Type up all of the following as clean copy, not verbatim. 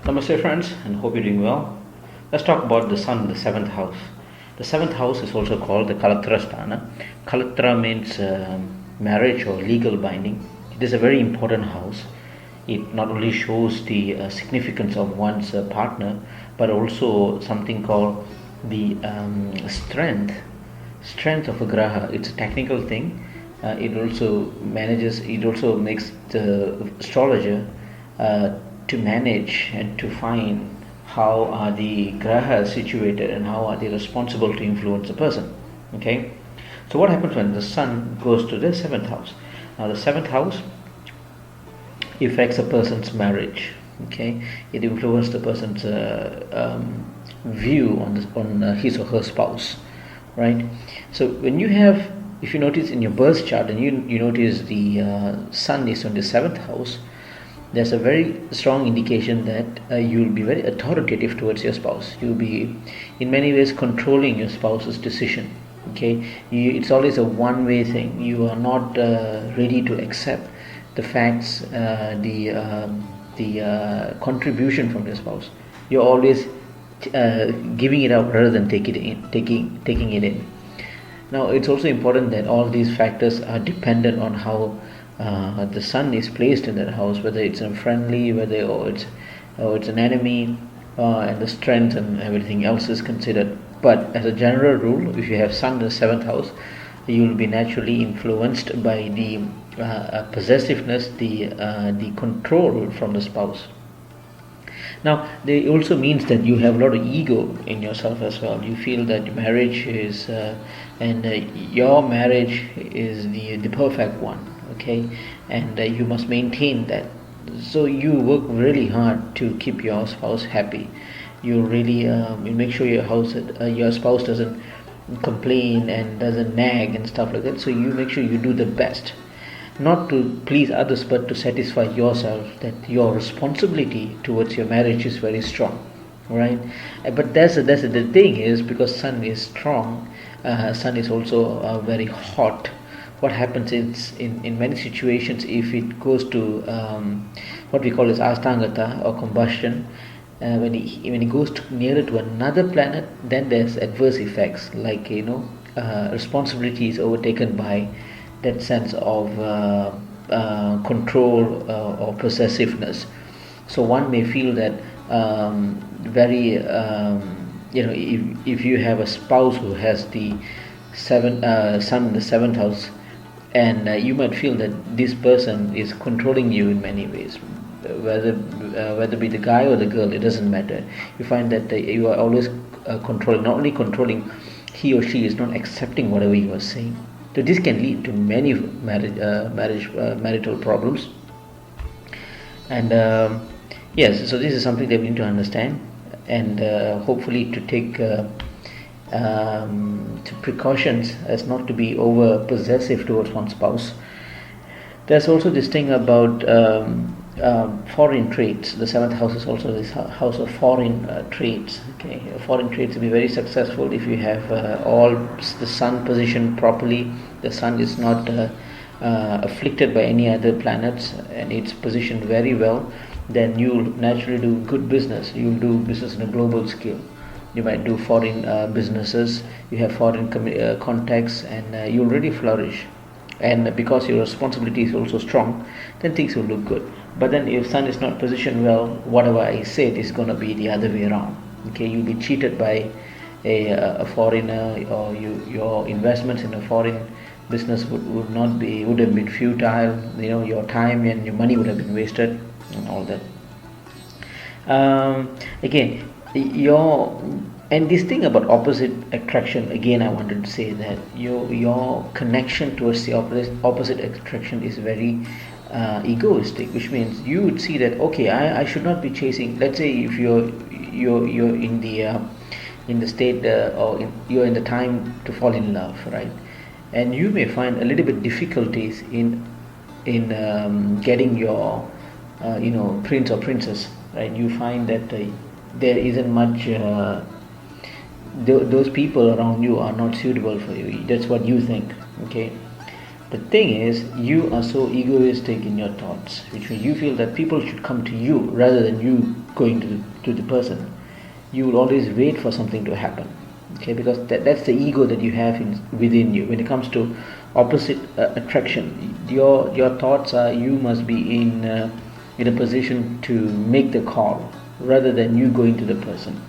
Namaste, friends, and hope you're doing well. Let's talk about the sun, the seventh house. The seventh house is also called the Kalatra Sthana. Kalatra means marriage or legal binding. It is a very important house. It not only shows the significance of one's partner, but also something called the strength of a graha. It's a technical thing. It also makes the astrologer to manage and to find how are the grahas situated and how are they responsible to influence a person. Okay, so what happens when the sun goes to the seventh house? Now the seventh house affects a person's marriage. Okay, it influences the person's view on his or her spouse, right? So when you have, if you notice in your birth chart and you notice the sun is on the seventh house, there's a very strong indication that you'll be very authoritative towards your spouse. You'll be in many ways controlling your spouse's decision. Okay, it's always a one-way thing. You are not ready to accept the facts, the contribution from your spouse. You're always giving it out rather than taking it in. Now it's also important that all these factors are dependent on how the sun is placed in that house, whether it's a friendly, or it's an enemy, and the strength and everything else is considered. But as a general rule, if you have sun in the seventh house, you will be naturally influenced by the possessiveness, the control from the spouse. Now, it also means that you have a lot of ego in yourself as well. You feel that marriage is, your marriage is the perfect one, okay, and you must maintain that. So you work really hard to keep your spouse happy. You really you make sure your spouse doesn't complain and doesn't nag and stuff like that. So you make sure you do the best, not to please others but to satisfy yourself, that your responsibility towards your marriage is very strong, right? But that's the thing is, because sun is strong, sun is also very hot. What happens is, in many situations, if it goes to what we call as astangata or combustion, when it goes nearer to another planet, then there's adverse effects, like responsibility is overtaken by that sense of control or possessiveness. So one may feel that very if you have a spouse who has the sun in the seventh house, and you might feel that this person is controlling you in many ways, whether be the guy or the girl, it doesn't matter. You find that you are always controlling, not only controlling, he or she is not accepting whatever you are saying. So this can lead to many marital problems. And yes, so this is something that we need to understand, and hopefully to take to precautions as not to be over possessive towards one spouse. There's also this thing about foreign trades. The seventh house is also this house of foreign trades. Okay, foreign trades will be very successful if you have all the sun positioned properly. The sun is not afflicted by any other planets, and it's positioned very well. Then you'll naturally do good business. You'll do business on a global scale. You might do foreign businesses. You have foreign contacts, and you'll really flourish. And because your responsibility is also strong, then things will look good. But then if sun is not positioned well, whatever I said is going to be the other way around. Okay, you'll be cheated by a foreigner, or your investments in a foreign business would have been futile. Your time and your money would have been wasted and all that. Again, and this thing about opposite attraction, again I wanted to say that your connection towards the opposite attraction is very egoistic, which means you would see that, okay, I should not be chasing. Let's say if you're in the state you're in the time to fall in love, right? And you may find a little bit difficulties in getting your prince or princess, right? You find that there isn't much. Those people around you are not suitable for you. That's what you think, okay? The thing is, you are so egoistic in your thoughts, which means you feel that people should come to you rather than you going to the person. You will always wait for something to happen, okay? Because that's the ego that you have within you. When it comes to opposite attraction, your thoughts are you must be in a position to make the call rather than you going to the person.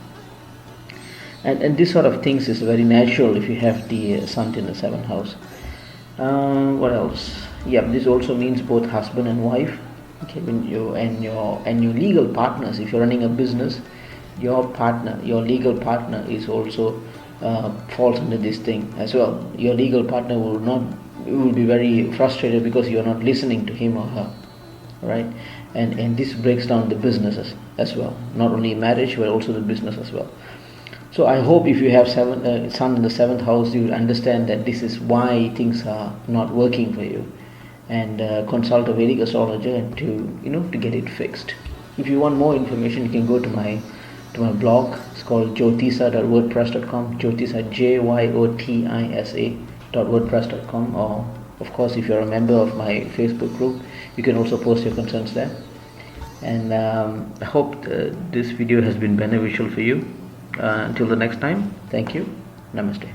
And this sort of things is very natural if you have the sun in the seventh house. What else? Yeah, this also means both husband and wife. Okay, when you and your legal partners. If you're running a business, your legal partner is also falls under this thing as well. Your legal partner will be very frustrated because you're not listening to him or her, right? And this breaks down the businesses as well. Not only marriage but also the business as well. So I hope if you have sun in the seventh house, you will understand that this is why things are not working for you, and consult a Vedic astrologer and to get it fixed. If you want more information, you can go to my blog. It's called jyotisa.wordpress.com. Jyotisa, JYOTISA.wordpress.com. Or of course, if you're a member of my Facebook group, you can also post your concerns there. And I hope this video has been beneficial for you. Until the next time, thank you. Namaste.